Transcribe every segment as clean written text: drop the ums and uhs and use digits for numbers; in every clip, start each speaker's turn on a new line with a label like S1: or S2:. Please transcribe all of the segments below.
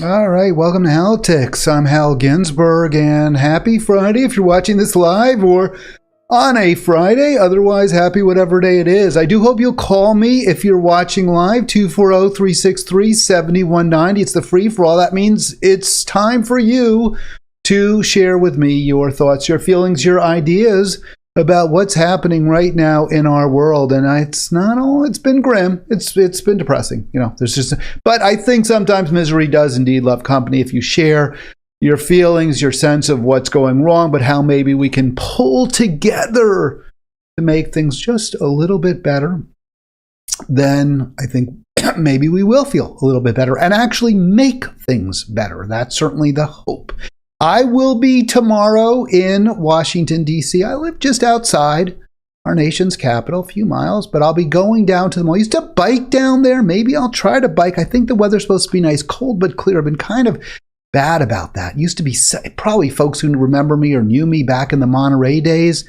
S1: All right, welcome to Halitics. I'm Hal Ginsberg, and happy Friday if you're watching this live or on a Friday. Otherwise, happy whatever day it is. I do hope you'll call me if you're watching live, 240-363-7190. It's the free-for-all. That means it's time for you to share with me your thoughts, your feelings, your ideas about what's happening right now in our world. And it's been grim. It's been depressing. But I think sometimes misery does indeed love company. If you share your feelings, your sense of what's going wrong, but how maybe we can pull together to make things just a little bit better, then I think maybe we will feel a little bit better and actually make things better. That's certainly the hope. I will be tomorrow in Washington, D.C. I live just outside our nation's capital, a few miles, but I'll be going down to the mall. I used to bike down there. Maybe I'll try to bike. I think the weather's supposed to be nice, cold but clear. I've been kind of bad about that. Used to be probably folks who remember me or knew me back in the Monterey days.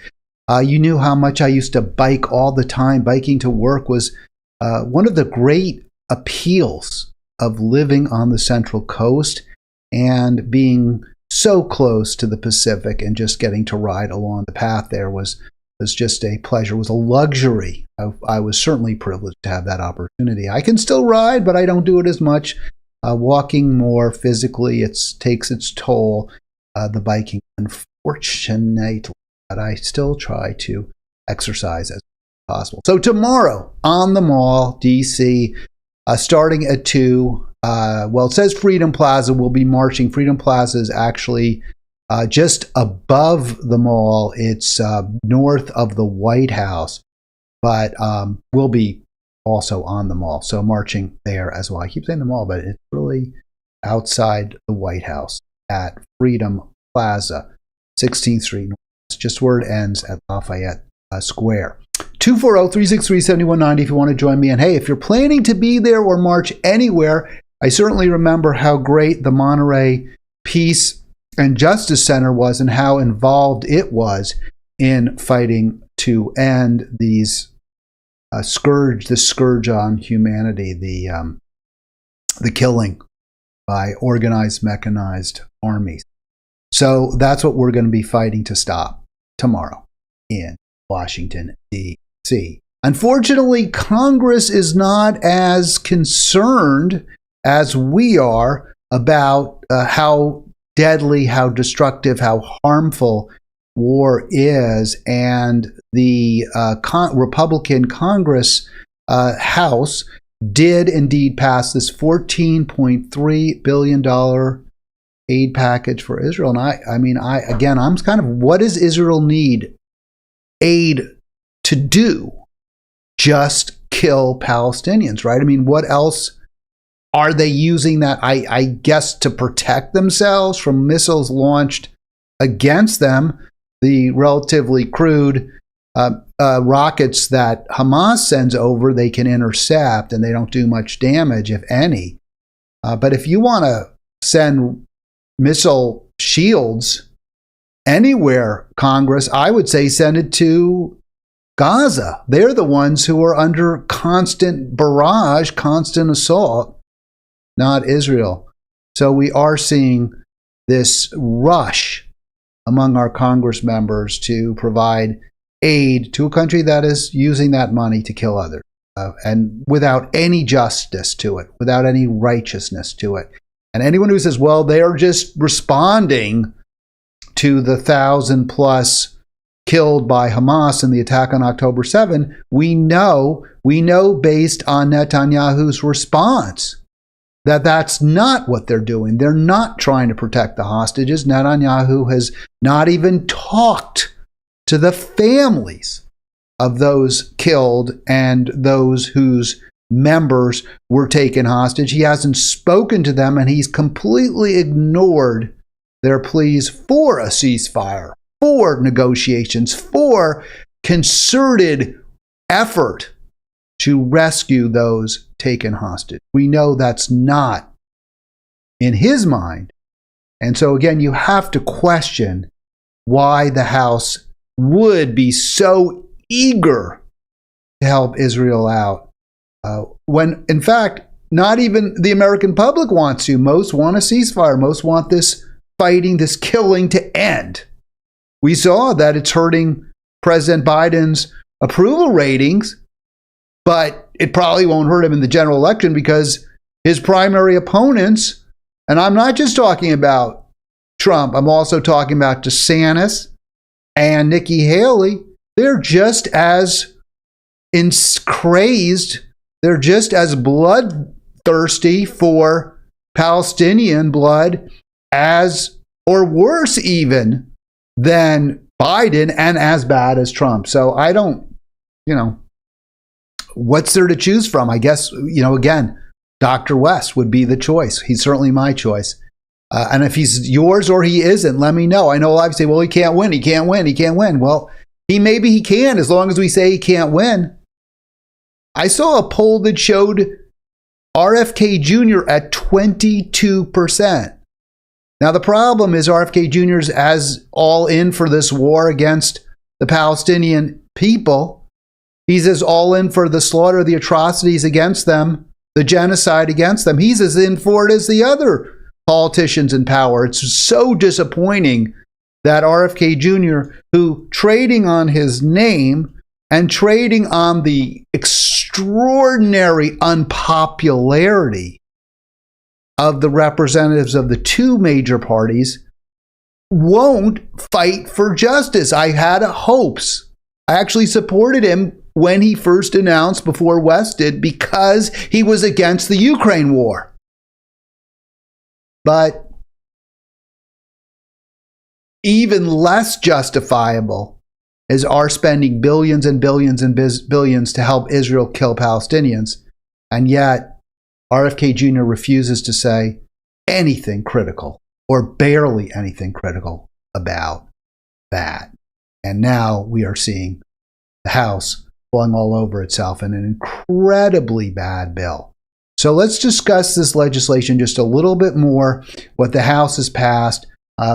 S1: You knew how much I used to bike all the time. Biking to work was one of the great appeals of living on the Central Coast and being so close to the Pacific, and just getting to ride along the path there was just a pleasure, was a luxury. I was certainly privileged to have that opportunity. I can still ride, but I don't do it as much. Walking more physically, it takes its toll. The biking, unfortunately, but I still try to exercise as possible. So tomorrow on the mall, DC, starting at 2. It says Freedom Plaza will be marching. Freedom Plaza is actually just above the mall. It's north of the White House, but we'll be also on the mall. So marching there as well. I keep saying the mall, but it's really outside the White House at Freedom Plaza, 16th Street North. It's just where it ends at Lafayette Square. 240-363-7190 if you want to join me. And hey, if you're planning to be there or march anywhere, I certainly remember how great the Monterey Peace and Justice Center was and how involved it was in fighting to end the scourge on humanity, the killing by organized, mechanized armies. So that's what we're going to be fighting to stop tomorrow in Washington, D.C. Unfortunately, Congress is not as concerned as we are about how deadly, how destructive, how harmful war is. And the Republican Congress House did indeed pass this $14.3 billion aid package for Israel. And I'm kind of, what does Israel need aid to do? Just kill Palestinians, right? I mean, what else? Are they using that, I guess, to protect themselves from missiles launched against them? The relatively crude rockets that Hamas sends over, they can intercept, and they don't do much damage, if any. But if you want to send missile shields anywhere, Congress, I would say send it to Gaza. They're the ones who are under constant barrage, constant assault, not Israel. So we are seeing this rush among our Congress members to provide aid to a country that is using that money to kill others, and without any justice to it, without any righteousness to it. And anyone who says, well, they are just responding to the 1,000+ killed by Hamas in the attack on October 7, we know based on Netanyahu's response that that's not what they're doing. They're not trying to protect the hostages. Netanyahu has not even talked to the families of those killed and those whose members were taken hostage. He hasn't spoken to them, and he's completely ignored their pleas for a ceasefire, for negotiations, for concerted effort to rescue those taken hostage. We know that's not in his mind. And so again, you have to question why the House would be so eager to help Israel out, when in fact not even the American public wants to. Most want a ceasefire. Most want this fighting, this killing to end. We saw that it's hurting President Biden's approval ratings, but it probably won't hurt him in the general election because his primary opponents, and I'm not just talking about Trump, I'm also talking about DeSantis and Nikki Haley, they're just as crazed, they're just as bloodthirsty for Palestinian blood as, or worse even, than Biden and as bad as Trump. So I don't, what's there to choose from? I guess, again, Dr. West would be the choice. He's certainly my choice. And if he's yours or he isn't, let me know. I know a lot of you say, well, he can't win. He can't win. He can't win. Well, maybe he can, as long as we say he can't win. I saw a poll that showed RFK Jr. at 22%. Now, the problem is RFK Jr. is as all in for this war against the Palestinian people. He's as all in for the slaughter, the atrocities against them, the genocide against them. He's as in for it as the other politicians in power. It's so disappointing that RFK Jr., who trading on his name and trading on the extraordinary unpopularity of the representatives of the two major parties, won't fight for justice. I had hopes. I actually supported him when he first announced, before West did, because he was against the Ukraine war. But even less justifiable is our spending billions and billions and billions to help Israel kill Palestinians. And yet, RFK Jr. refuses to say anything critical, or barely anything critical, about that. And now we are seeing the House falling all over itself in an incredibly bad bill. So let's discuss this legislation just a little bit more, what the House has passed.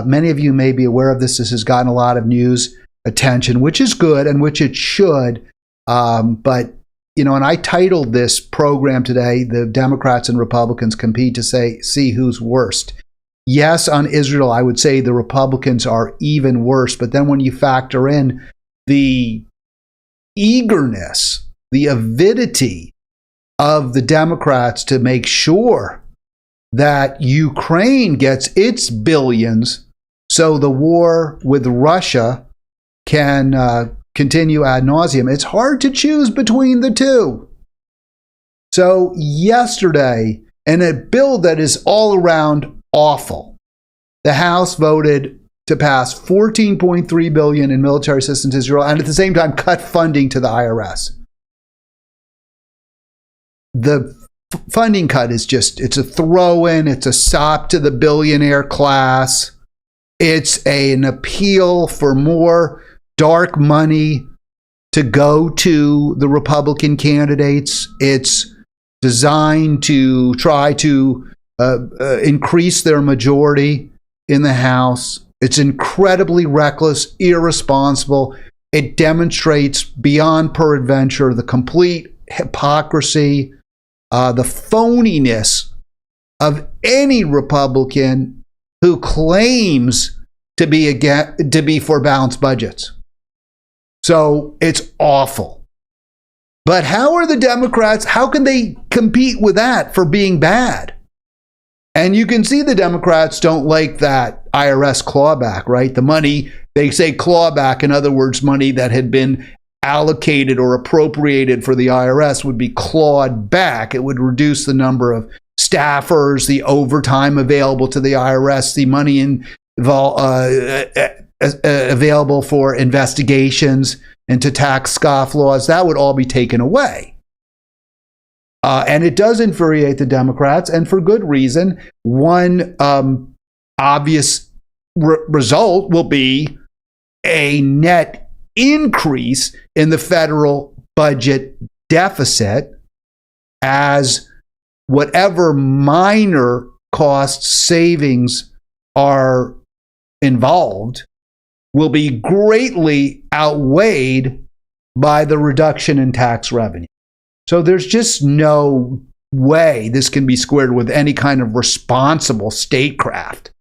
S1: Many of you may be aware of this. This has gotten a lot of news attention, which is good and which it should. But and I titled this program today, "The Democrats and Republicans Compete to See Who's Worst." Yes, on Israel, I would say the Republicans are even worse. But then when you factor in the eagerness, the avidity of the Democrats to make sure that Ukraine gets its billions so the war with Russia can continue ad nauseum, it's hard to choose between the two. So yesterday, in a bill that is all around awful, the House voted to pass $14.3 billion in military assistance to Israel and at the same time cut funding to the IRS. The funding cut is it's a throw-in, it's a sop to the billionaire class. It's an appeal for more dark money to go to the Republican candidates. It's designed to try to increase their majority in the House. It's incredibly reckless, irresponsible. It demonstrates beyond peradventure the complete hypocrisy, the phoniness of any Republican who claims to be for balanced budgets. So it's awful. But how are the Democrats, how can they compete with that for being bad? And you can see the Democrats don't like that IRS clawback, right? The money, they say clawback, in other words, money that had been allocated or appropriated for the IRS would be clawed back. It would reduce the number of staffers, the overtime available to the IRS, the money available for investigations into tax scofflaws. That would all be taken away. And it does infuriate the Democrats, and for good reason. One obvious result will be a net increase in the federal budget deficit, as whatever minor cost savings are involved will be greatly outweighed by the reduction in tax revenue. So there's just no way this can be squared with any kind of responsible statecraft,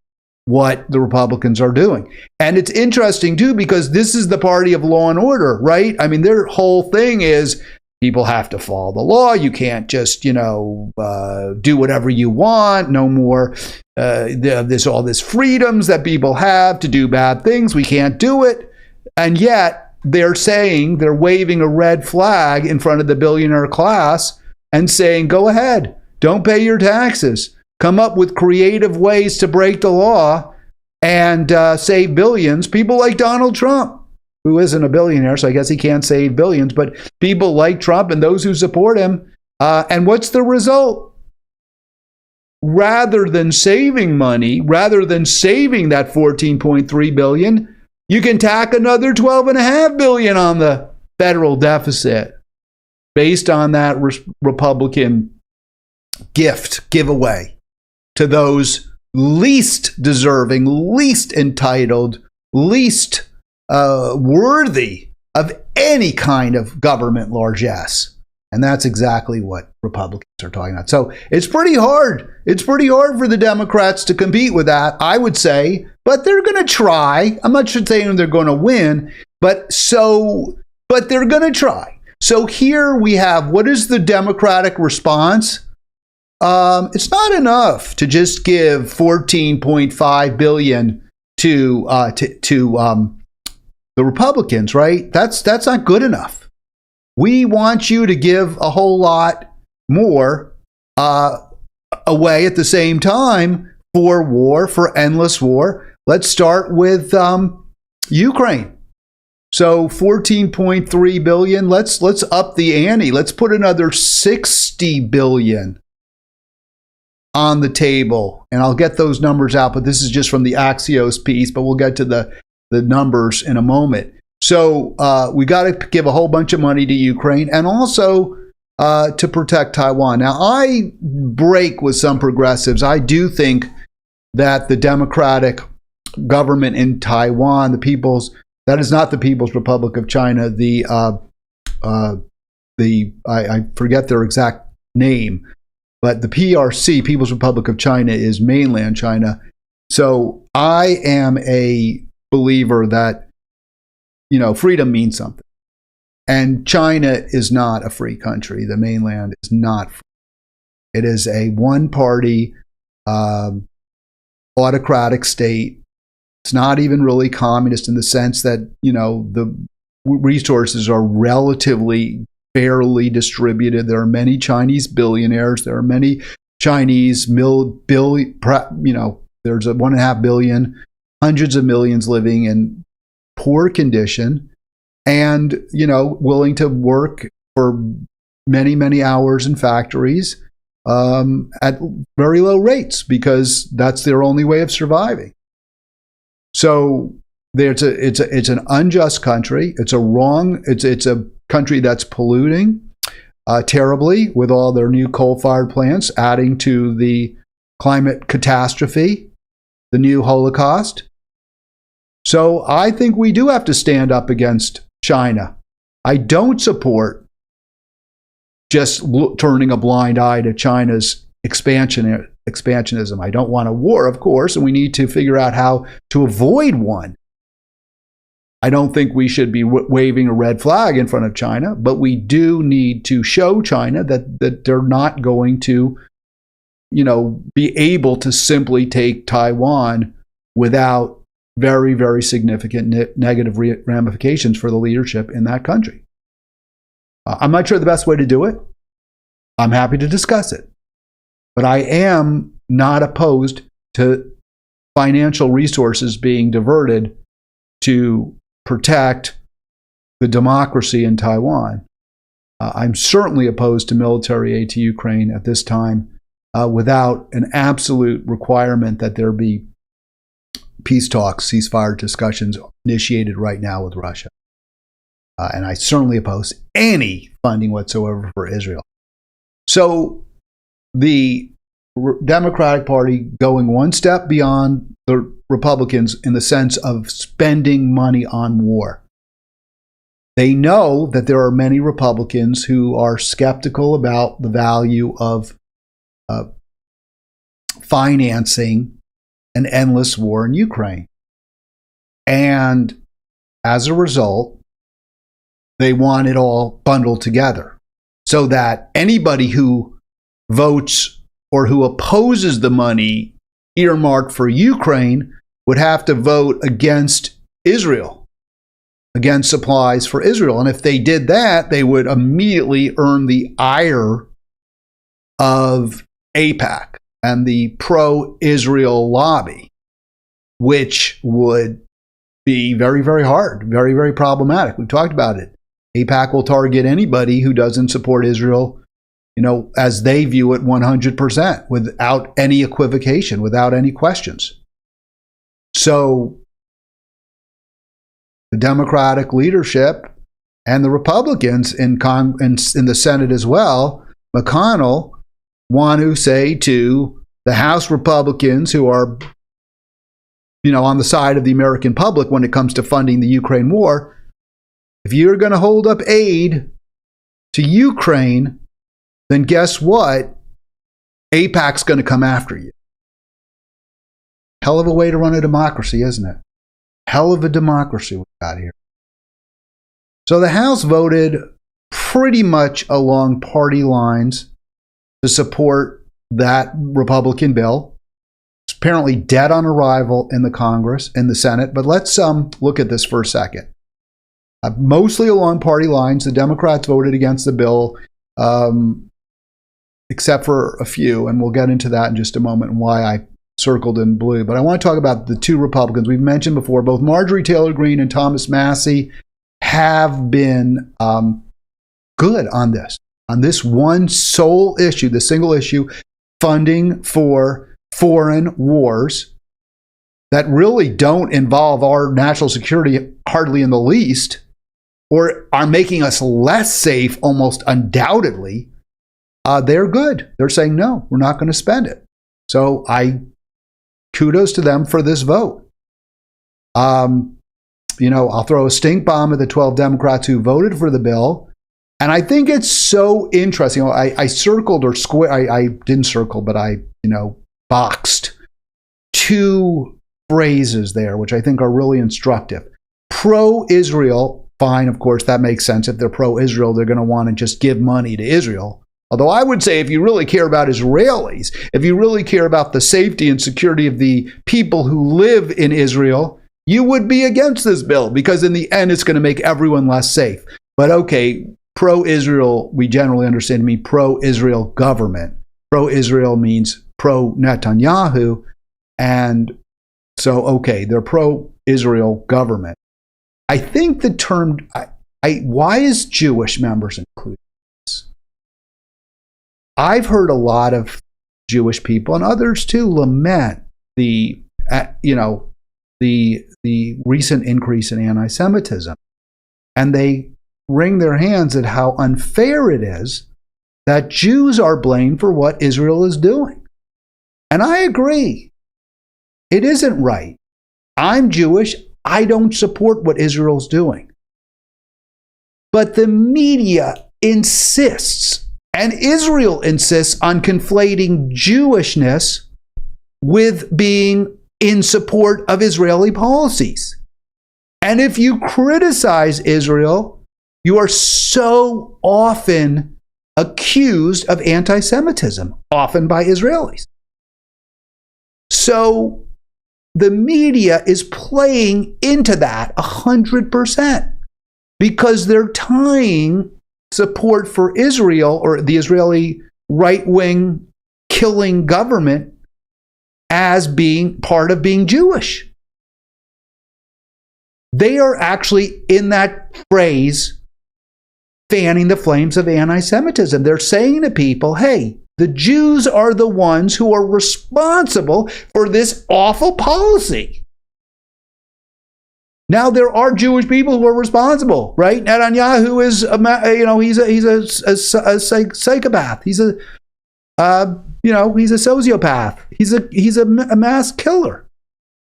S1: what the Republicans are doing. And it's interesting, too, because this is the party of law and order, right? I mean, their whole thing is people have to follow the law. You can't just, do whatever you want. No more. There's all this freedoms that people have to do bad things. We can't do it. And yet they're saying, they're waving a red flag in front of the billionaire class and saying, go ahead, don't pay your taxes. Come up with creative ways to break the law and save billions. People like Donald Trump, who isn't a billionaire, so I guess he can't save billions, but people like Trump and those who support him. And what's the result? Rather than saving money, rather than saving that $14.3 billion, you can tack another $12.5 billion on the federal deficit based on that Republican giveaway to those least deserving, least entitled, least worthy of any kind of government largesse. And that's exactly what Republicans are talking about. So it's pretty hard. It's pretty hard for the Democrats to compete with that, I would say. But they're going to try. I'm not saying they're going to win, but they're going to try. So here we have, what is the Democratic response? It's not enough to just give $14.5 billion to the Republicans, right? That's not good enough. We want you to give a whole lot more away at the same time for war, for endless war. Let's start with Ukraine. So $14.3 billion. Let's up the ante. Let's put another $60 billion on the table. And I'll get those numbers out, but this is just from the Axios piece, but we'll get to the numbers in a moment. So we got to give a whole bunch of money to Ukraine and also to protect Taiwan. Now, I break with some progressives. I do think that the democratic government in Taiwan, that is not the People's Republic of China, I forget their exact name, but the PRC, People's Republic of China, is mainland China. So I am a believer that, freedom means something. And China is not a free country. The mainland is not free. It is a one-party, autocratic state. It's not even really communist in the sense that, the resources are relatively fairly distributed. There are many Chinese billionaires. There are many Chinese there's a 1.5 billion, hundreds of millions living in poor condition and, willing to work for many, many hours in factories at very low rates because that's their only way of surviving. So it's an unjust country. It's a country that's polluting terribly with all their new coal-fired plants, adding to the climate catastrophe, the new Holocaust. So I think we do have to stand up against China. I don't support just turning a blind eye to China's expansionism. I don't want a war, of course, and we need to figure out how to avoid one. I don't think we should be waving a red flag in front of China, but we do need to show China that they're not going to, be able to simply take Taiwan without very, very significant negative ramifications for the leadership in that country. I'm not sure the best way to do it. I'm happy to discuss it. But I am not opposed to financial resources being diverted to protect the democracy in Taiwan. I'm certainly opposed to military aid to Ukraine at this time without an absolute requirement that there be peace talks, ceasefire discussions initiated right now with Russia. And I certainly oppose any funding whatsoever for Israel. So the Democratic Party going one step beyond the Republicans in the sense of spending money on war. They know that there are many Republicans who are skeptical about the value of financing an endless war in Ukraine. And as a result, they want it all bundled together so that anybody who votes or who opposes the money earmarked for Ukraine would have to vote against Israel, against supplies for Israel. And if they did that, they would immediately earn the ire of AIPAC and the pro-Israel lobby, which would be very, very hard, very, very problematic. We've talked about it. AIPAC will target anybody who doesn't support Israel, as they view it 100%, without any equivocation, without any questions. So the Democratic leadership and the Republicans in the Senate as well, McConnell, want to say to the House Republicans who are, on the side of the American public when it comes to funding the Ukraine war, if you're going to hold up aid to Ukraine, then guess what? AIPAC's going to come after you. Hell of a way to run a democracy, isn't it? Hell of a democracy we got here. So the House voted pretty much along party lines to support that Republican bill. It's apparently dead on arrival in the Congress, in the Senate. But let's look at this for a second. Mostly along party lines, the Democrats voted against the bill, except for a few, and we'll get into that in just a moment and why I circled in blue. But I want to talk about the two Republicans we've mentioned before. Both Marjorie Taylor Greene and Thomas Massie have been good on this one sole issue, the single issue, funding for foreign wars that really don't involve our national security hardly in the least, or are making us less safe almost undoubtedly. They're good. They're saying, no, we're not going to spend it. So kudos to them for this vote. I'll throw a stink bomb at the 12 Democrats who voted for the bill. And I think it's so interesting. I circled or square. I didn't circle, but I, boxed two phrases there, which I think are really instructive. Pro-Israel, fine, of course, that makes sense. If they're pro-Israel, they're going to want to just give money to Israel. Although I would say if you really care about Israelis, if you really care about the safety and security of the people who live in Israel, you would be against this bill because in the end, it's going to make everyone less safe. But okay, pro-Israel, we generally understand to mean pro-Israel government. Pro-Israel means pro-Netanyahu. And so, okay, they're pro-Israel government. I think the term, why is Jewish members included in this? I've heard a lot of Jewish people and others too lament the recent increase in anti-Semitism. And they wring their hands at how unfair it is that Jews are blamed for what Israel is doing. And I agree. It isn't right. I'm Jewish. I don't support what Israel's doing. But the media insists, and Israel insists, on conflating Jewishness with being in support of Israeli policies. And if you criticize Israel, you are so often accused of anti-Semitism, often by Israelis. So the media is playing into that 100% because they're tying support for Israel or the Israeli right-wing killing government as being part of being Jewish. They are actually, in that phrase, fanning the flames of anti-Semitism. They're saying to people, hey, the Jews are the ones who are responsible for this awful policy. Now, there are Jewish people who are responsible, right? Netanyahu is, he's a psychopath. He's a sociopath. He's a mass killer.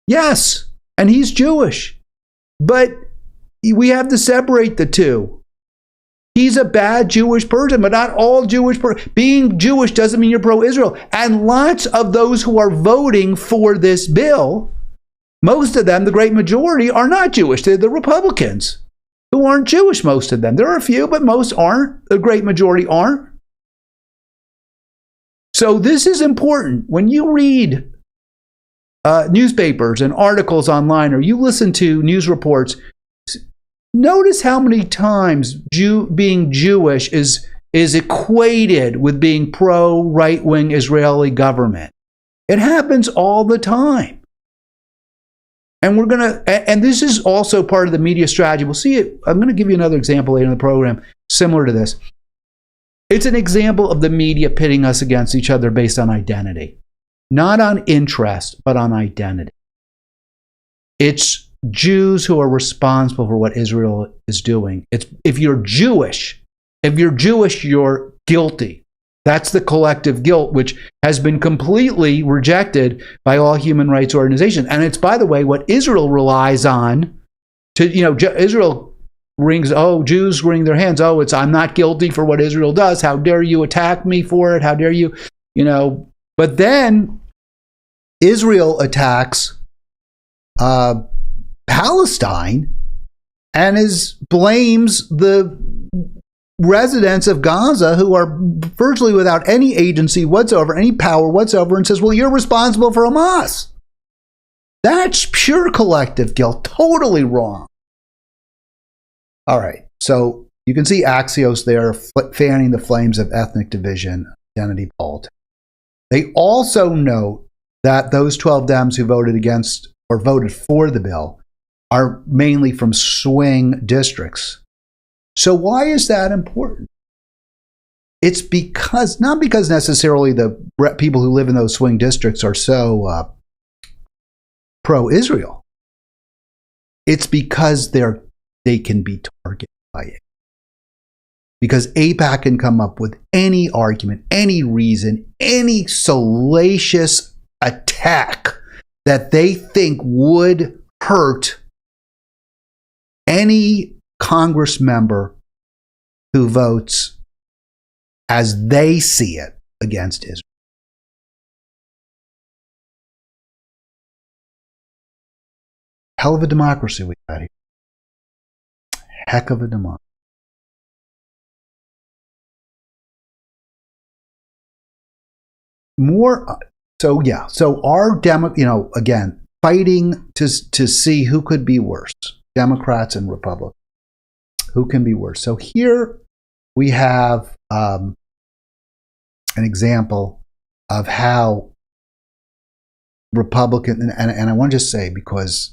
S1: Yes, and he's Jewish. But we have to separate the two. He's a bad Jewish person, but not all Jewish. Being Jewish doesn't mean you're pro-Israel. And lots of those who are voting for this bill, most of them, the great majority, are not Jewish. They're the Republicans who aren't Jewish, most of them. There are a few, but most aren't. The great majority aren't. So this is important. When you read newspapers and articles online, or you listen to news reports, notice how many times being Jewish is equated with being pro-right-wing Israeli government. It happens all the time. And this is also part of the media strategy. We'll see it. I'm going to give you another example later in the program, similar to this. It's an example of the media pitting us against each other based on identity. Not on interest, but on identity. It's Jews who are responsible for what Israel is doing. If you're Jewish, you're guilty. That's the collective guilt, which has been completely rejected by all human rights organizations. And it's, by the way, what Israel relies on to, Israel Jews wring their hands. I'm not guilty for what Israel does. How dare you attack me for it? How dare you, But then Israel attacks Palestine and blames the residents of Gaza, who are virtually without any agency whatsoever, any power whatsoever, and says, well, you're responsible for Hamas. That's pure collective guilt. Totally wrong. All right. So you can see Axios there fanning the flames of ethnic division, identity politics. They also note that those 12 Dems who voted against or voted for the bill are mainly from swing districts. So why is that important? It's not because necessarily the people who live in those swing districts are so pro-Israel. It's because they can be targeted by it. Because AIPAC can come up with any argument, any reason, any salacious attack that they think would hurt any Congress member who votes as they see it against Israel. Hell of a democracy we got here. Heck of a democracy. So our again, fighting to see who could be worse, Democrats and Republicans. Who can be worse? So here we have an example of how Republican, and I want to just say, because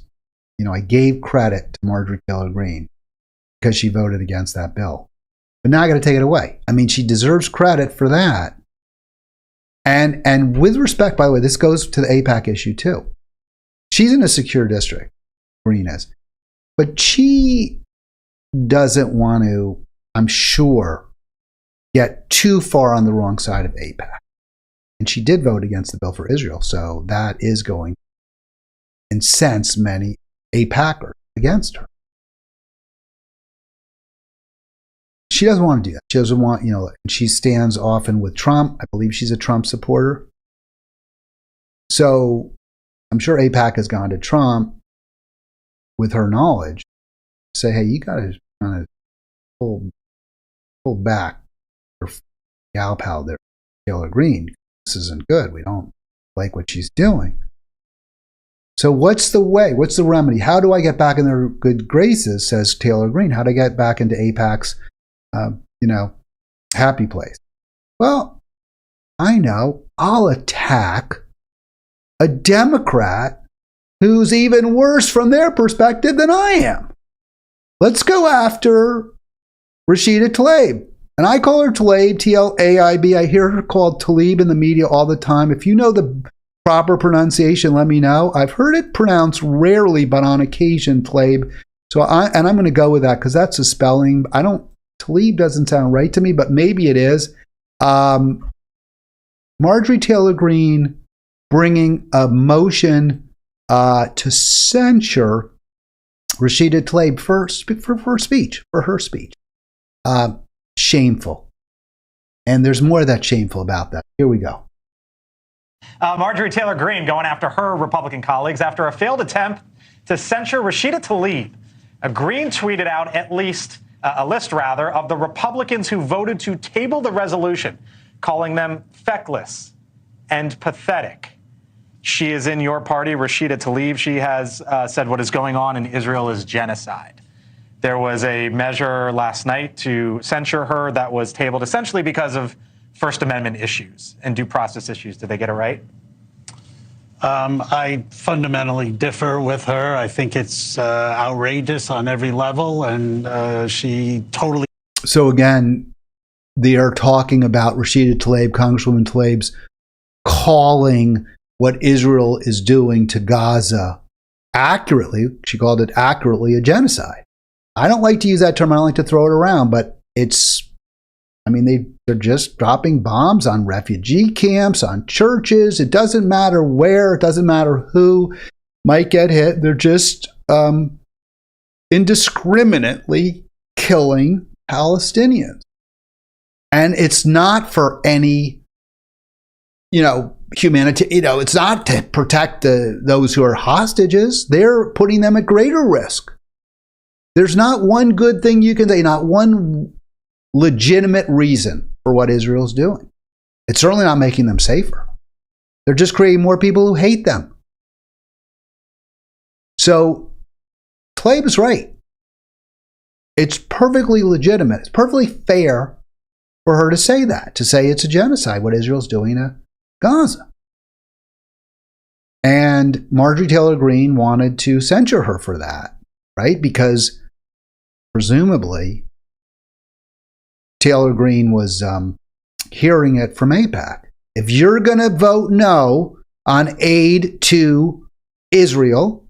S1: I gave credit to Marjorie Taylor Greene because she voted against that bill, but now I got to take it away. I mean, she deserves credit for that. And with respect, by the way, this goes to the AIPAC issue too. She's in a secure district, Greene is, but she doesn't want to, I'm sure, get too far on the wrong side of AIPAC. And she did vote against the bill for Israel, so that is going to incense many AIPACers against her. She doesn't want to do that. She doesn't want, she stands often with Trump. I believe she's a Trump supporter. So I'm sure AIPAC has gone to Trump with her knowledge, say, hey, you got to kind of pull back your gal pal there, Taylor Greene. This isn't good. We don't like what she's doing. So what's the way? What's the remedy? How do I get back in their good graces, says Taylor Greene. How do I get back into AIPAC's, happy place? Well, I know. I'll attack a Democrat who's even worse from their perspective than I am. Let's go after Rashida Tlaib. And I call her Tlaib, T-L-A-I-B. I hear her called Tlaib in the media all the time. If you know the proper pronunciation, let me know. I've heard it pronounced rarely, but on occasion, Tlaib. I'm going to go with that because that's a spelling. Tlaib doesn't sound right to me, but maybe it is. Marjorie Taylor Greene bringing a motion to censure Rashida Tlaib for her speech. shameful. And there's more that's shameful about that. Here we go.
S2: Marjorie Taylor Greene going after her Republican colleagues after a failed attempt to censure Rashida Tlaib. Greene tweeted out a list of the Republicans who voted to table the resolution, calling them feckless and pathetic. She is in your party, Rashida Tlaib. She has said what is going on in Israel is genocide. There was a measure last night to censure her that was tabled essentially because of First Amendment issues and due process issues. Did they get it right?
S3: I fundamentally differ with her. I think it's outrageous on every level, and she totally...
S1: So again, they are talking about Rashida Tlaib, Congresswoman Tlaib's calling what Israel is doing to Gaza accurately, she called it accurately, a genocide. I don't like to use that term. I don't like to throw it around, but it's, I mean, they're just dropping bombs on refugee camps, on churches. It doesn't matter where. It doesn't matter who might get hit. They're just indiscriminately killing Palestinians. And it's not for any, humanity. It's not to protect those who are hostages. They're putting them at greater risk. There's not one good thing you can say, not one legitimate reason for what Israel's doing. It's certainly not making them safer. They're just creating more people who hate them. So Tlaib is right. It's perfectly legitimate. It's perfectly fair for her to say that, to say it's a genocide, what Israel's doing to Gaza. And Marjorie Taylor Greene wanted to censure her for that, right? Because presumably Taylor Greene was hearing it from AIPAC. If you're going to vote no on aid to Israel,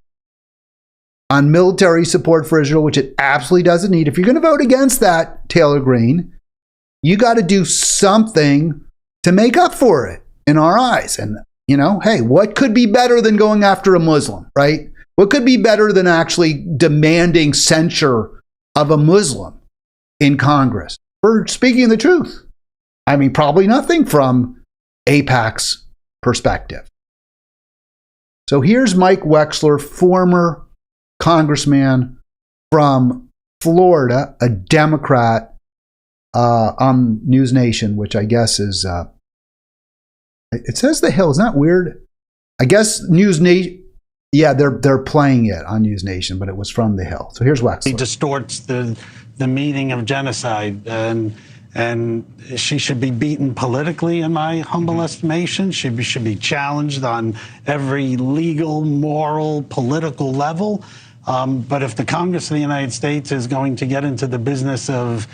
S1: on military support for Israel, which it absolutely doesn't need, if you're going to vote against that, Taylor Greene, you got to do something to make up for it in our eyes. And, hey, what could be better than going after a Muslim, right? What could be better than actually demanding censure of a Muslim in Congress for speaking the truth? I mean, probably nothing from AIPAC's perspective. So here's Mike Wexler, former congressman from Florida, a Democrat, on News Nation, which I guess is, it says The Hill. Isn't that weird? I guess News Nation. Yeah, they're playing it on News Nation, but it was from The Hill. So here's Wexler.
S3: He distorts the meaning of genocide, and she should be beaten politically, in my humble estimation. She should be challenged on every legal, moral, political level. But if the Congress of the United States is going to get into the business of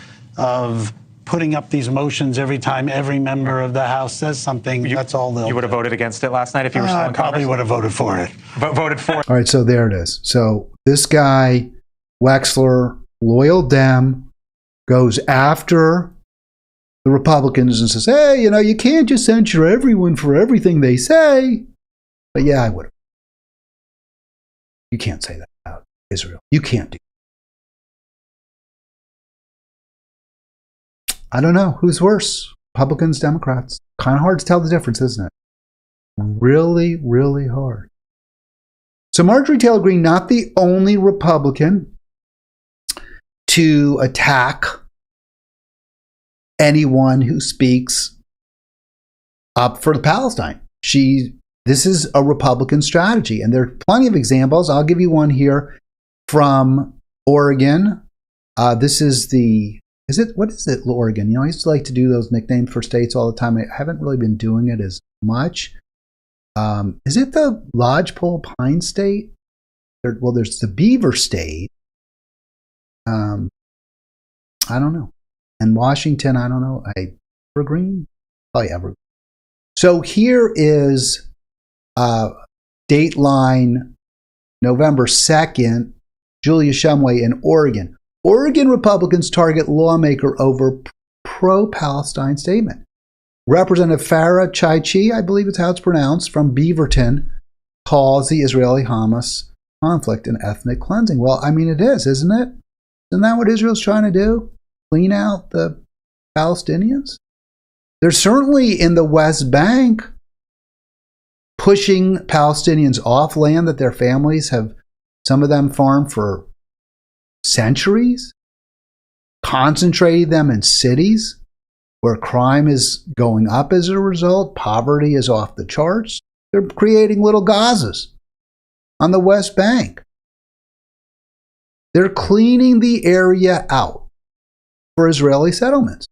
S3: putting up these motions every time every member of the House says something, that's all they'll do.
S2: You would have voted against it last night if you were still in Congress?
S3: I probably would have voted for it.
S2: Voted for it.
S1: All right, so there it is. So this guy, Wexler, loyal Dem, goes after the Republicans and says, hey, you can't just censure everyone for everything they say. But yeah, I would have. You can't say that about Israel. You can't do that. I don't know. Who's worse? Republicans, Democrats? Kind of hard to tell the difference, isn't it? Really, really hard. So Marjorie Taylor Greene, not the only Republican to attack anyone who speaks up for Palestine. This is a Republican strategy, and there are plenty of examples. I'll give you one here from Oregon. This is what is it, Oregon? I used to like to do those nicknames for states all the time. I haven't really been doing it as much. Is it the Lodgepole Pine State? There's the Beaver State. I don't know. And Washington, I don't know. Evergreen? Oh, yeah, Evergreen. So here is Dateline, November 2nd, Julia Shumway in Oregon. Oregon Republicans target lawmaker over pro-Palestine statement. Representative Farah Chaichi, I believe it's how it's pronounced, from Beaverton, calls the Israeli-Hamas conflict an ethnic cleansing. Well, I mean, it is, isn't it? Isn't that what Israel's trying to do? Clean out the Palestinians. They're certainly in the West Bank pushing Palestinians off land that their families have, some of them farmed for centuries, concentrating them in cities where crime is going up as a result, poverty is off the charts. They're creating little Gazas on the West Bank. They're cleaning the area out for Israeli settlements,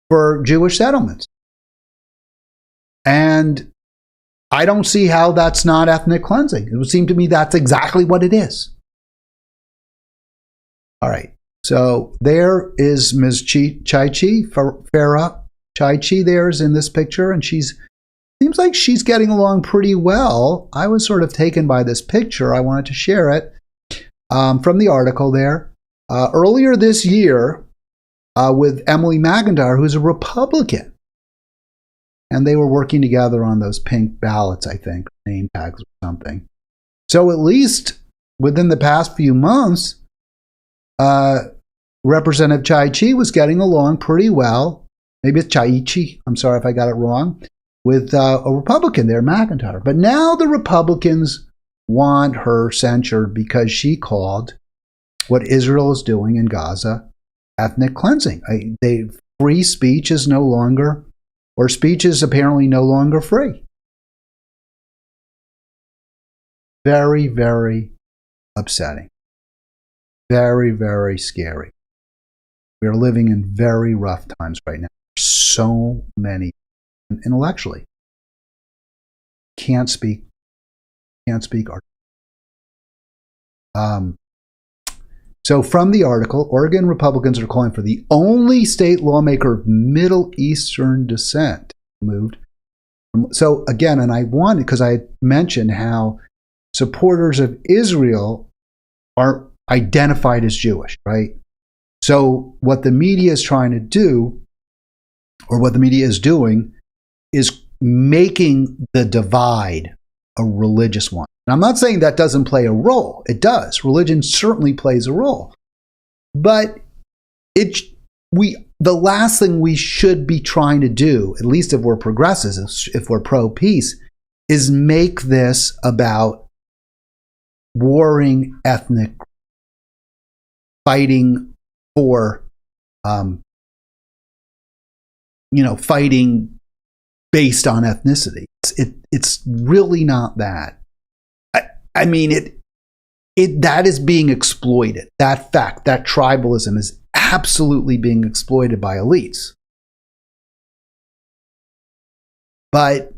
S1: for Jewish settlements. And I don't see how that's not ethnic cleansing. It would seem to me that's exactly what it is. All right. So there is Ms. Chai-Chi, Farah Chai-Chi there is in this picture, and seems like she's getting along pretty well. I was sort of taken by this picture. I wanted to share it from the article there. Earlier this year with Emily McIntyre, who's a Republican, and they were working together on those pink ballots, I think, name tags or something. So at least within the past few months, Representative Chai-Chi was getting along pretty well. Maybe it's Chai-Chi. I'm sorry if I got it wrong. With a Republican there, McIntyre. But now the Republicans want her censured because she called what Israel is doing in Gaza ethnic cleansing. Free speech is no longer, or speech is apparently no longer free. Very, very upsetting. Very, very scary. We are living in very rough times right now. So many, intellectually, can't speak art. So from the article, Oregon Republicans are calling for the only state lawmaker of Middle Eastern descent moved. So again, and I wanted, because I mentioned how supporters of Israel are identified as Jewish, right? So what the media is trying to do, or what the media is doing, is making the divide a religious one. And I'm not saying that doesn't play a role. It does. Religion certainly plays a role. But the last thing we should be trying to do, at least if we're progressives, if we're pro-peace, is make this about warring ethnic, fighting for, fighting based on ethnicity. It's really not that. I mean, that is being exploited. That fact, that tribalism is absolutely being exploited by elites. But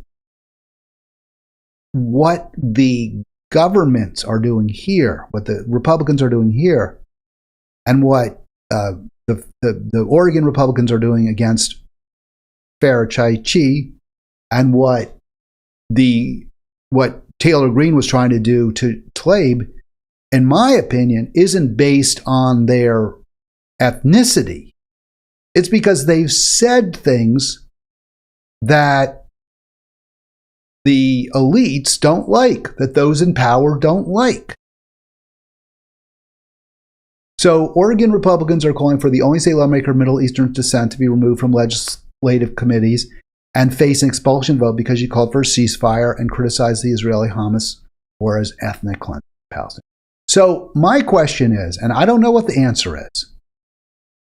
S1: what the governments are doing here, what the Republicans are doing here, and what the Oregon Republicans are doing against Farah Chai-Chi, and what Taylor Greene was trying to do to Tlaib, in my opinion, isn't based on their ethnicity. It's because they've said things that the elites don't like, that those in power don't like. So Oregon Republicans are calling for the only state lawmaker of Middle Eastern descent to be removed from legislative committees and face an expulsion vote because she called for a ceasefire and criticized the Israeli Hamas war as ethnic cleansing of Palestine. So my question is, and I don't know what the answer is,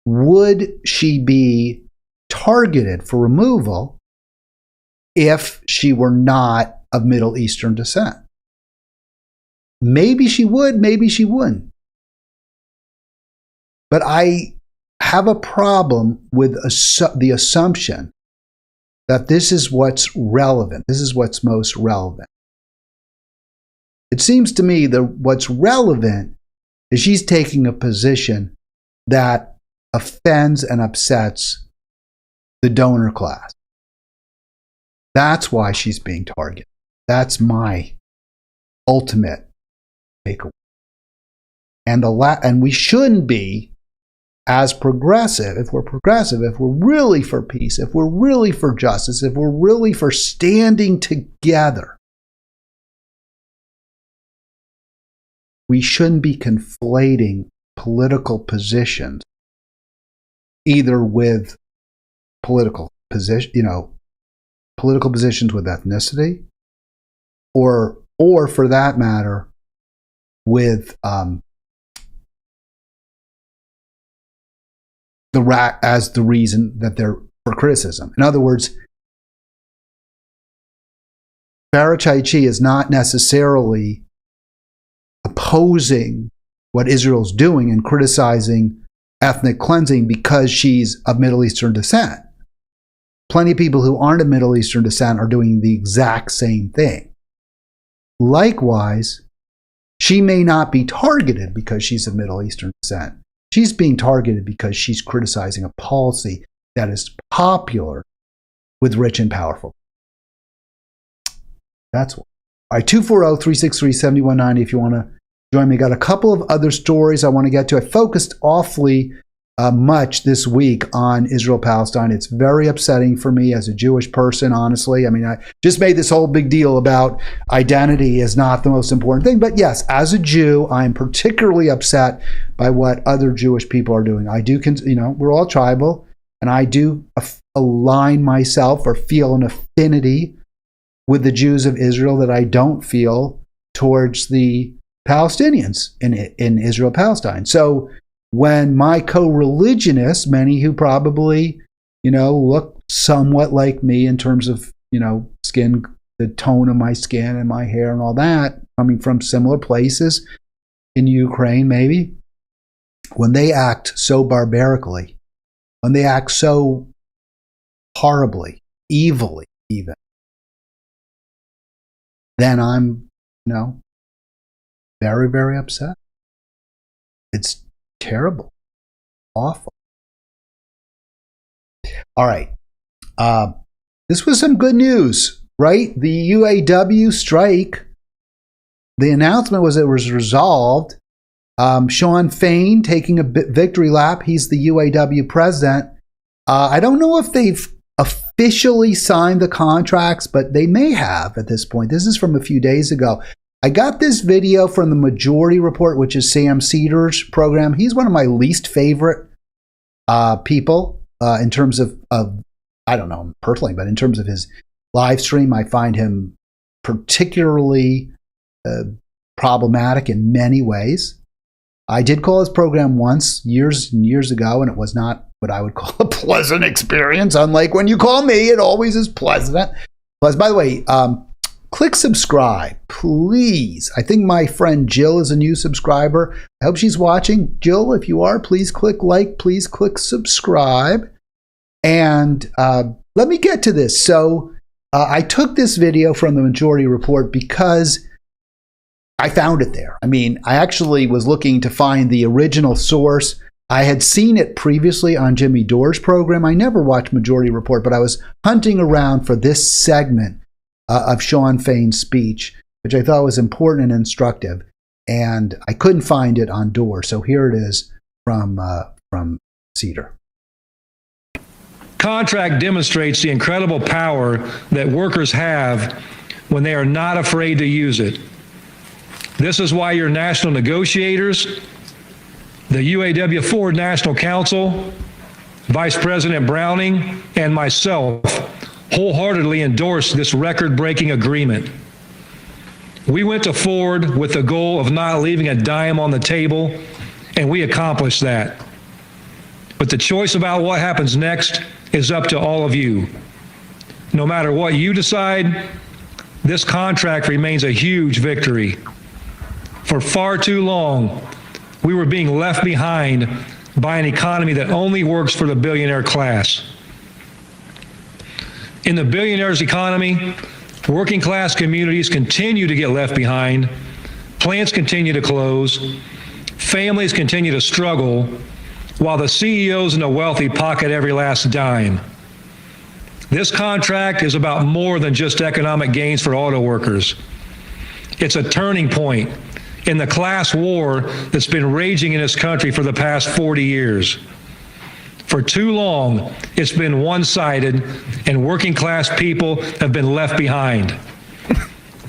S1: would she be targeted for removal if she were not of Middle Eastern descent? Maybe she would, maybe she wouldn't. But I have a problem with the assumption that this is what's relevant. This is what's most relevant. It seems to me that what's relevant is she's taking a position that offends and upsets the donor class. That's why she's being targeted. That's my ultimate takeaway. And we shouldn't be, as progressive, if we're really for peace, if we're really for justice, if we're really for standing together, we shouldn't be conflating political positions either with political position, political positions with ethnicity, or for that matter, with as the reason that they're for criticism. In other words, Barachaichi is not necessarily opposing what Israel's doing and criticizing ethnic cleansing because she's of Middle Eastern descent. Plenty of people who aren't of Middle Eastern descent are doing the exact same thing. Likewise, she may not be targeted because she's of Middle Eastern descent. She's being targeted because she's criticizing a policy that is popular with rich and powerful. That's why. All right, 240-363-7190 if you want to join me. Got a couple of other stories I want to get to. I focused awfully much this week on Israel-Palestine. It's very upsetting for me as a Jewish person, honestly. I mean, I just made this whole big deal about identity is not the most important thing. But yes, as a Jew, I'm particularly upset by what other Jewish people are doing. I do, we're all tribal, and I do align myself or feel an affinity with the Jews of Israel that I don't feel towards the Palestinians in Israel-Palestine. So when my co-religionists, many who probably, look somewhat like me in terms of, skin, the tone of my skin and my hair and all that, coming from similar places in Ukraine maybe, when they act so barbarically, when they act so horribly, evilly even, then I'm, very, very upset. It's terrible. Awful. All right. This was some good news, right? The UAW strike, the announcement was it was resolved. Sean Fain taking a victory lap. He's the UAW president. I don't know if they've officially signed the contracts, but they may have at this point. This is from a few days ago. I got this video from the Majority Report, which is Sam Cedars' program. He's one of my least favorite people in terms of, I don't know him personally, but in terms of his live stream, I find him particularly problematic in many ways. I did call his program once, years and years ago, and it was not what I would call a pleasant experience. Unlike when you call me, it always is pleasant. Plus, by the way, click subscribe, please. I think my friend Jill is a new subscriber. I hope she's watching. Jill, if you are, please click like, please click subscribe. And let me get to this. So I took this video from the Majority Report because I found it there. I mean, I actually was looking to find the original source. I had seen it previously on Jimmy Dore's program. I never watched Majority Report, but I was hunting around for this segment of Sean Fain's speech, which I thought was important and instructive. And I couldn't find it on Dore. So here it is from Cedar.
S4: Contract demonstrates the incredible power that workers have when they are not afraid to use it. This is why your national negotiators, the UAW Ford National Council, Vice President Browning, and myself wholeheartedly endorsed this record-breaking agreement. We went to Ford with the goal of not leaving a dime on the table, and we accomplished that. But the choice about what happens next is up to all of you. No matter what you decide, this contract remains a huge victory. For far too long, we were being left behind by an economy that only works for the billionaire class. In the billionaires' economy, working class communities continue to get left behind, plants continue to close, families continue to struggle, while the CEOs and the wealthy pocket every last dime. This contract is about more than just economic gains for auto workers. It's a turning point in the class war that's been raging in this country for the past 40 years. For too long, it's been one-sided, and working class people have been left behind.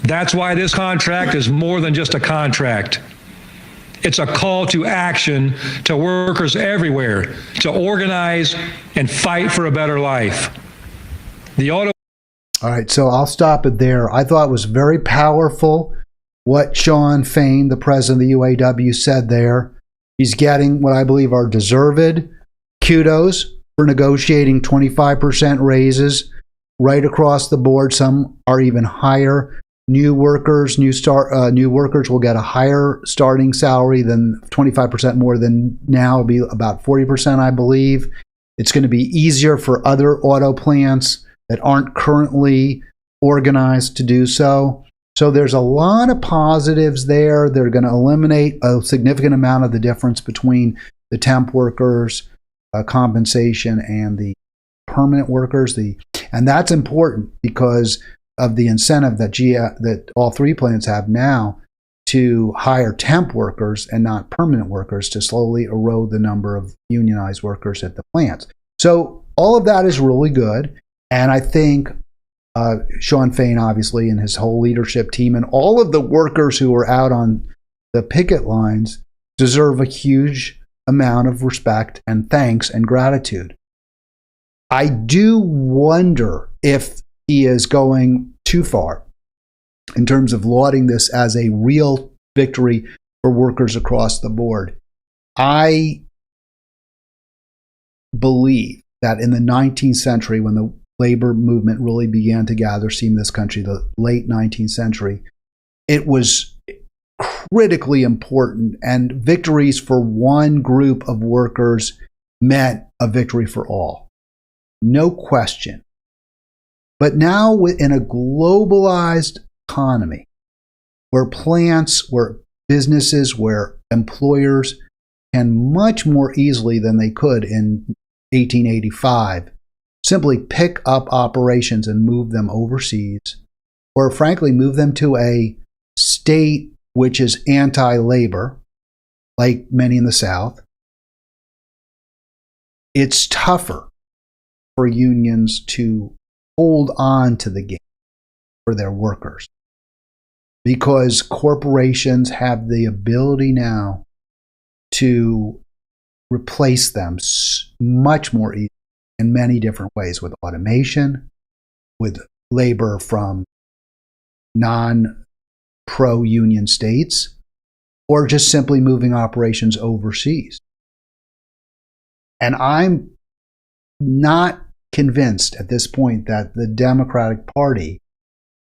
S4: That's why this contract is more than just a contract. It's a call to action to workers everywhere to organize and fight for a better life. The auto.
S1: All right, so I'll stop it there. I thought it was very powerful what Shawn Fain, the president of the UAW, said there. He's getting what I believe are deserved kudos for negotiating 25% raises right across the board. Some are even higher. New workers will get a higher starting salary than 25% more than now. It'll be about 40%, I believe. It's going to be easier for other auto plants that aren't currently organized to do so. So there's a lot of positives there. They're going to eliminate a significant amount of the difference between the temp workers' compensation and the permanent workers. And that's important because of the incentive that all three plants have now to hire temp workers and not permanent workers to slowly erode the number of unionized workers at the plants. So all of that is really good. And I think Shawn Fain, obviously, and his whole leadership team and all of the workers who are out on the picket lines deserve a huge amount of respect and thanks and gratitude. I do wonder if he is going too far in terms of lauding this as a real victory for workers across the board. I believe that in the 19th century, when the labor movement really began to gather steam in this country, the late 19th century, it was critically important, and victories for one group of workers meant a victory for all. No question. But now in a globalized economy, where plants, where businesses, where employers can much more easily than they could in 1885 simply pick up operations and move them overseas, or frankly move them to a state which is anti-labor, like many in the South, it's tougher for unions to hold on to the game for their workers because corporations have the ability now to replace them much more easily in many different ways, with automation, with labor from non-pro-union states, or just simply moving operations overseas. And I'm not convinced at this point that the Democratic Party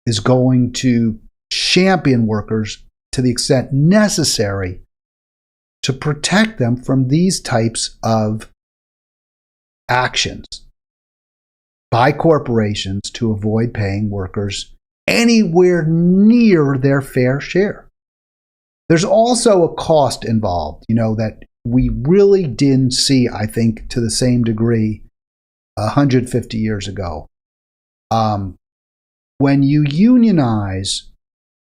S1: is going to champion workers to the extent necessary to protect them from these types of actions by corporations to avoid paying workers anywhere near their fair share. There's also a cost involved, that we really didn't see, I think, to the same degree 150 years ago. When you unionize,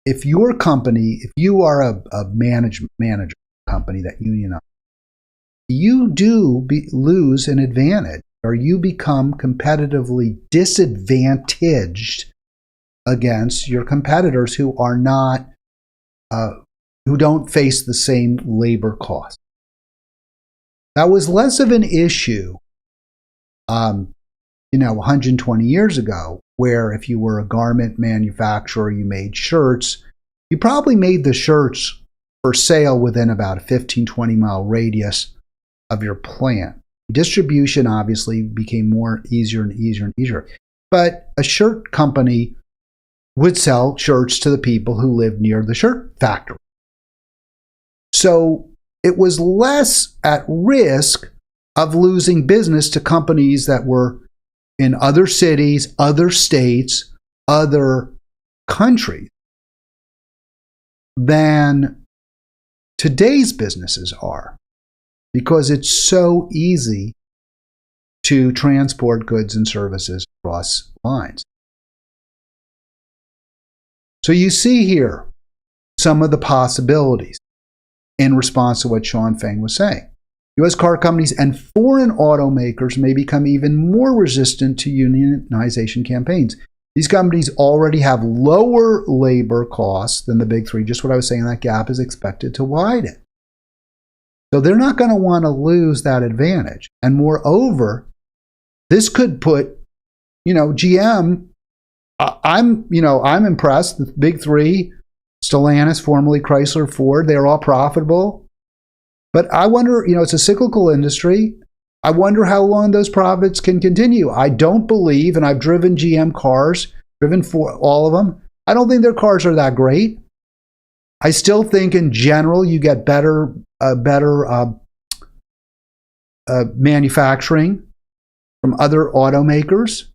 S1: if your company, if you are a manager company that unionizes, you do lose an advantage, or you become competitively disadvantaged against your competitors who are not, who don't face the same labor costs. That was less of an issue, 120 years ago, where if you were a garment manufacturer, you made shirts, you probably made the shirts for sale within about a 15, 20 mile radius of your plant. Distribution obviously became easier and easier. But a shirt company would sell shirts to the people who lived near the shirt factory. So it was less at risk of losing business to companies that were in other cities, other states, other countries than today's businesses are, because it's so easy to transport goods and services across lines. So you see here some of the possibilities in response to what Shawn Fain was saying. U.S. car companies and foreign automakers may become even more resistant to unionization campaigns. These companies already have lower labor costs than the big three. Just what I was saying, that gap is expected to widen. So they're not going to want to lose that advantage. And moreover, this could put, GM, I'm impressed. The big three, Stellantis, formerly Chrysler, Ford, they're all profitable. But I wonder, it's a cyclical industry. I wonder how long those profits can continue. I don't believe, and I've driven GM cars, driven for all of them. I don't think their cars are that great. I still think in general you get better manufacturing from other automakers.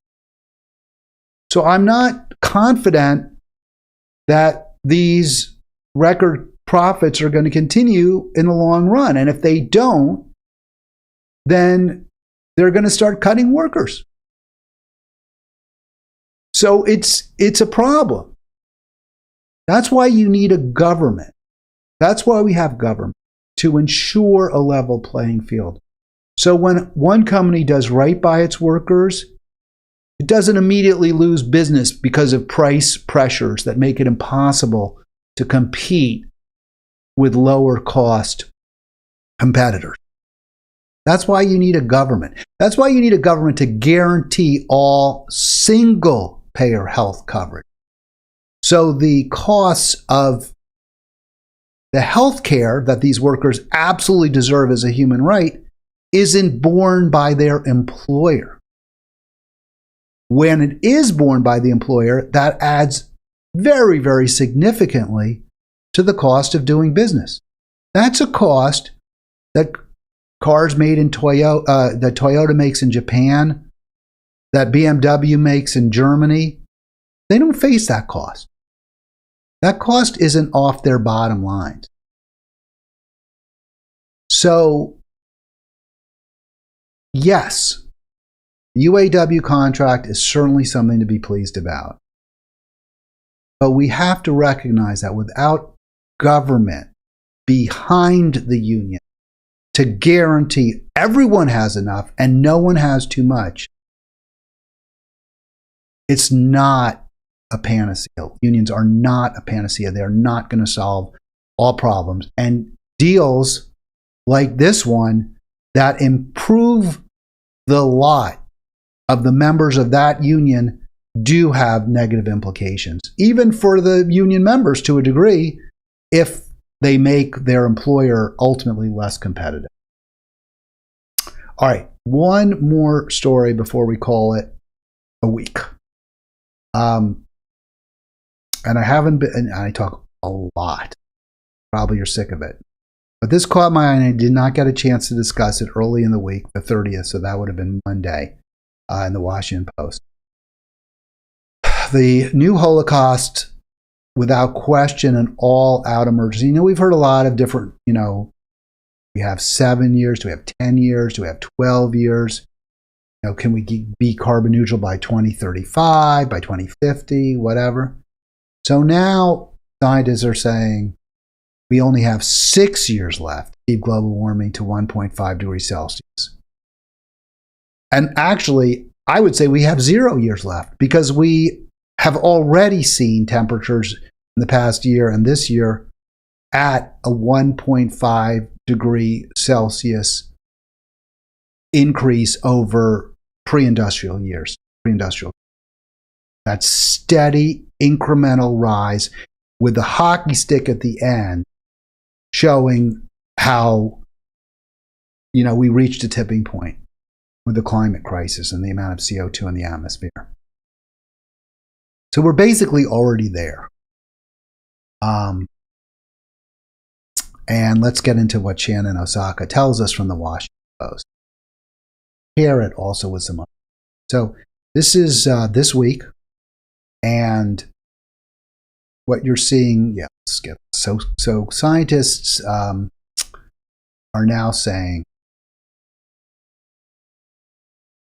S1: So I'm not confident that these record profits are going to continue in the long run. And if they don't, then they're going to start cutting workers. So it's a problem. That's why you need a government. That's why we have government, to ensure a level playing field. So when one company does right by its workers, it doesn't immediately lose business because of price pressures that make it impossible to compete with lower cost competitors. That's why you need a government. That's why you need a government to guarantee all single payer health coverage. So the costs of the health care that these workers absolutely deserve as a human right isn't borne by their employer. When it is borne by the employer, that adds very, very significantly to the cost of doing business. That's a cost that cars made in Toyota, that Toyota makes in Japan, that BMW makes in Germany, they don't face that cost. That cost isn't off their bottom lines. So, yes, the UAW contract is certainly something to be pleased about. But we have to recognize that without government behind the union to guarantee everyone has enough and no one has too much, it's not a panacea. Unions are not a panacea. They're not going to solve all problems. And deals like this one that improve the lot of the members of that union do have negative implications, even for the union members to a degree, if they make their employer ultimately less competitive. All right, one more story before we call it a week. And I haven't been, and I talk a lot. Probably you're sick of it. But this caught my eye, and I did not get a chance to discuss it early in the week, the 30th, so that would have been Monday in the Washington Post. The new Holocaust, without question, an all-out emergency. We've heard a lot of different, we have 7 years, do we have 10 years, do we have 12 years? Can we be carbon neutral by 2035, by 2050, whatever? So now scientists are saying we only have 6 years left to keep global warming to 1.5 degrees Celsius. And actually, I would say we have 0 years left because we have already seen temperatures in the past year and this year at a 1.5 degree Celsius increase over pre-industrial years. That steady incremental rise with the hockey stick at the end showing how, we reached a tipping point with the climate crisis and the amount of CO2 in the atmosphere. So we're basically already there. And let's get into what Shannon Osaka tells us from the Washington Post. Here it also was some. So this is this week. And what you're seeing, skip. So scientists are now saying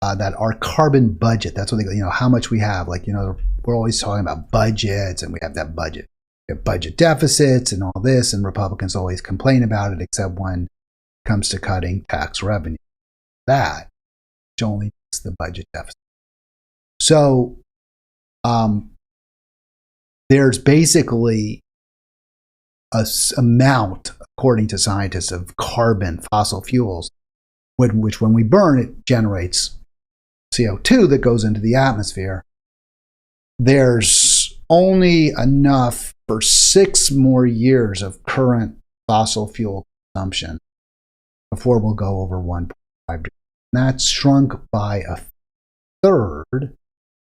S1: that our carbon budget, that's what they, how much we have. We're always talking about budgets and we have that budget. We have budget deficits and all this, and Republicans always complain about it, except when it comes to cutting tax revenue. That only makes the budget deficit. So, there's basically a amount according to scientists, of carbon, fossil fuels, which when we burn, it generates CO2 that goes into the atmosphere. There's only enough for 6 more years of current fossil fuel consumption before we'll go over 1.5 degrees. That's shrunk by a third.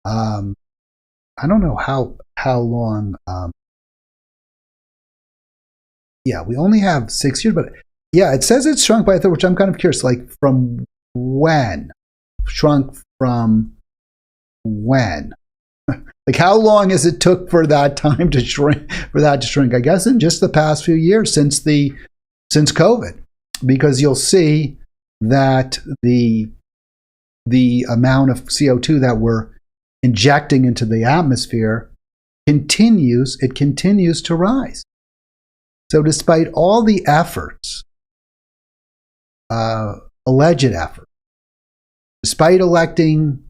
S1: I don't know how long. We only have 6 years, but yeah, it says it's shrunk by a third, which I'm kind of curious. Like, from when? Shrunk from when? Like, how long has it took for that time to shrink? I guess in just the past few years since COVID, because you'll see that the amount of CO2 that we're injecting into the atmosphere continues to rise. So despite all the efforts, alleged efforts, despite electing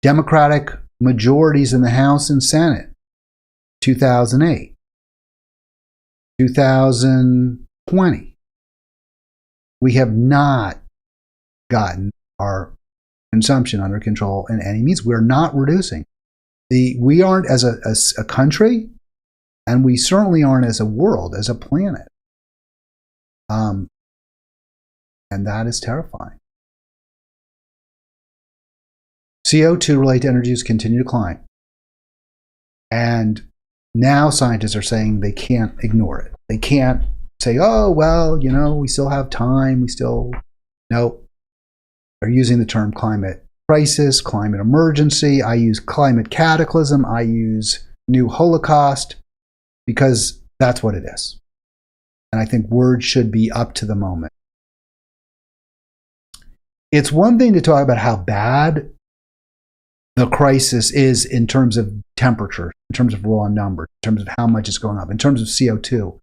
S1: Democratic majorities in the House and Senate, 2008, 2020, we have not gotten our consumption under control in any means. We're not reducing. We aren't as a country, and we certainly aren't as a world, as a planet. And that is terrifying. CO2 related energy use continue to climb. And now scientists are saying they can't ignore it. They can't say, oh, well, we still have time. Nope. They're using the term climate crisis, climate emergency. I use climate cataclysm. I use new Holocaust, because that's what it is. And I think words should be up to the moment. It's one thing to talk about how bad the crisis is in terms of temperature, in terms of raw numbers, in terms of how much is going up, in terms of CO2.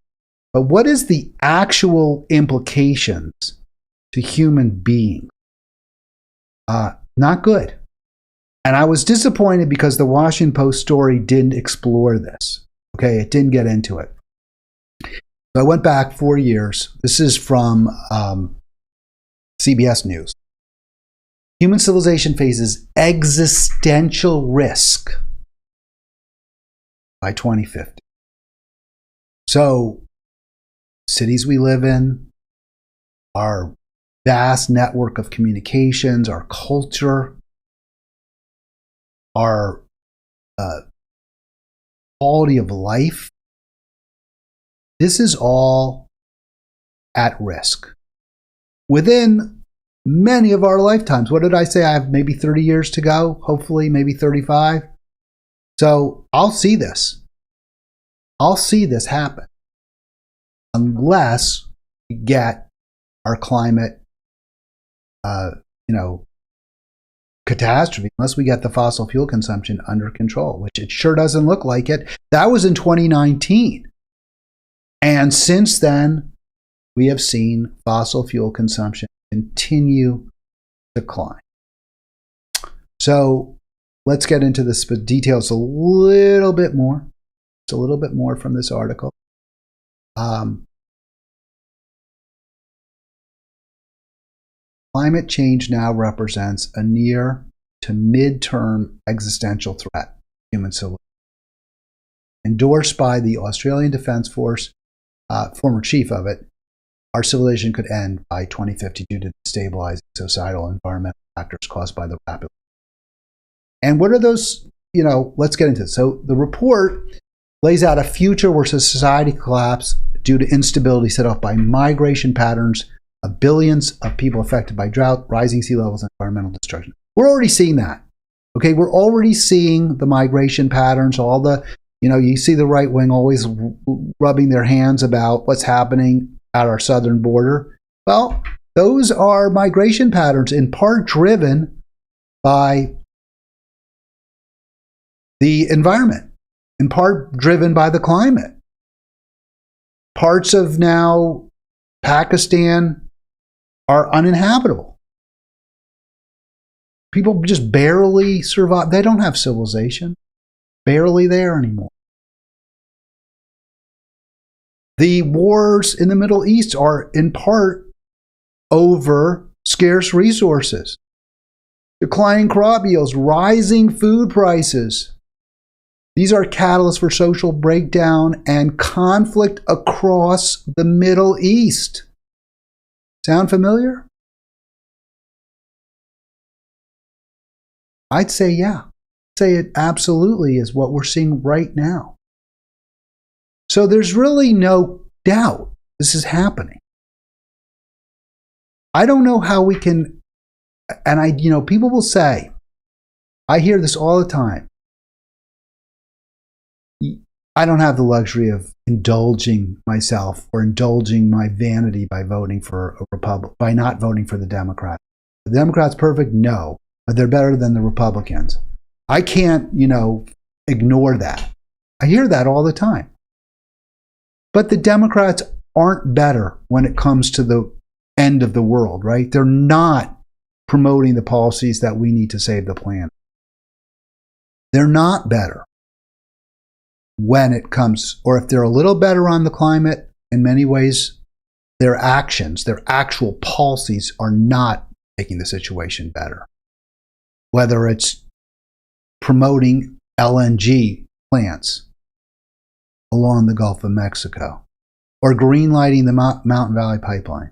S1: But what is the actual implications to human beings? Not good. And I was disappointed because the Washington Post story didn't explore this. Okay, it didn't get into it. So I went back 4 years. This is from CBS News. Human civilization faces existential risk by 2050. So, cities we live in, our vast network of communications, our culture, our quality of life, this is all at risk within many of our lifetimes. What did I say? I have maybe 30 years to go, hopefully, maybe 35. So I'll see this. I'll see this happen unless we get our climate, catastrophe, unless we get the fossil fuel consumption under control, which it sure doesn't look like it. That was in 2019. And since then, we have seen fossil fuel consumption continue to climb. So let's get into the details a little bit more. It's a little bit more from this article. Climate change now represents a near to mid-term existential threat to human civilization. Endorsed by the Australian Defence Force, former chief of it, our civilization could end by 2050 due to destabilizing societal and environmental factors caused by the rapid. And what are those? Let's get into it. So the report lays out a future where society collapse due to instability set off by migration patterns of billions of people affected by drought, rising sea levels, and environmental destruction. We're already seeing that. Okay, we're already seeing the migration patterns, all the, you see the right wing always rubbing their hands about what's happening at our southern border. Well, those are migration patterns in part driven by the environment, in part driven by the climate. Parts of now Pakistan are uninhabitable. People just barely survive. They don't have civilization. Barely there anymore. The wars in the Middle East are in part over scarce resources, declining crop yields, rising food prices. These are catalysts for social breakdown and conflict across the Middle East. Sound familiar? I'd say yeah. I'd say it absolutely is what we're seeing right now. So there's really no doubt this is happening. I don't know how we can, and people will say, I hear this all the time, I don't have the luxury of indulging myself or indulging my vanity by voting for a Republican, by not voting for the Democrats. The Democrats perfect? No, but they're better than the Republicans. I can't, ignore that. I hear that all the time. But the Democrats aren't better when it comes to the end of the world, right? They're not promoting the policies that we need to save the planet. They're not better when it comes, or if they're a little better on the climate, in many ways, their actions, their actual policies are not making the situation better. Whether it's promoting LNG plants along the Gulf of Mexico, or greenlighting the Mountain Valley Pipeline,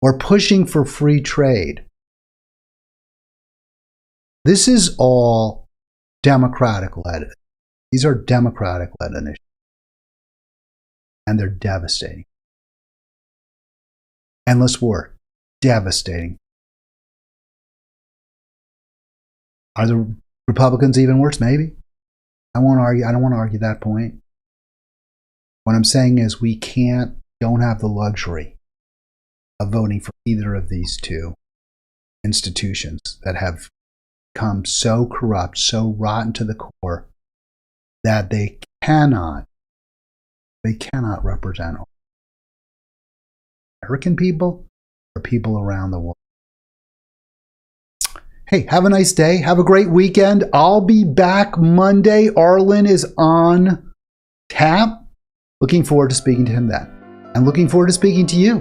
S1: or pushing for free trade. This is all Democratic-led. These are Democratic-led initiatives. And they're devastating. Endless war. Devastating. Are the Republicans even worse? Maybe. I don't want to argue that point. What I'm saying is we don't have the luxury of voting for either of these two institutions that have become so corrupt, so rotten to the core, that they cannot represent American people or people around the world. Hey, have a nice day. Have a great weekend. I'll be back Monday. Arlen is on tap. Looking forward to speaking to him then. And looking forward to speaking to you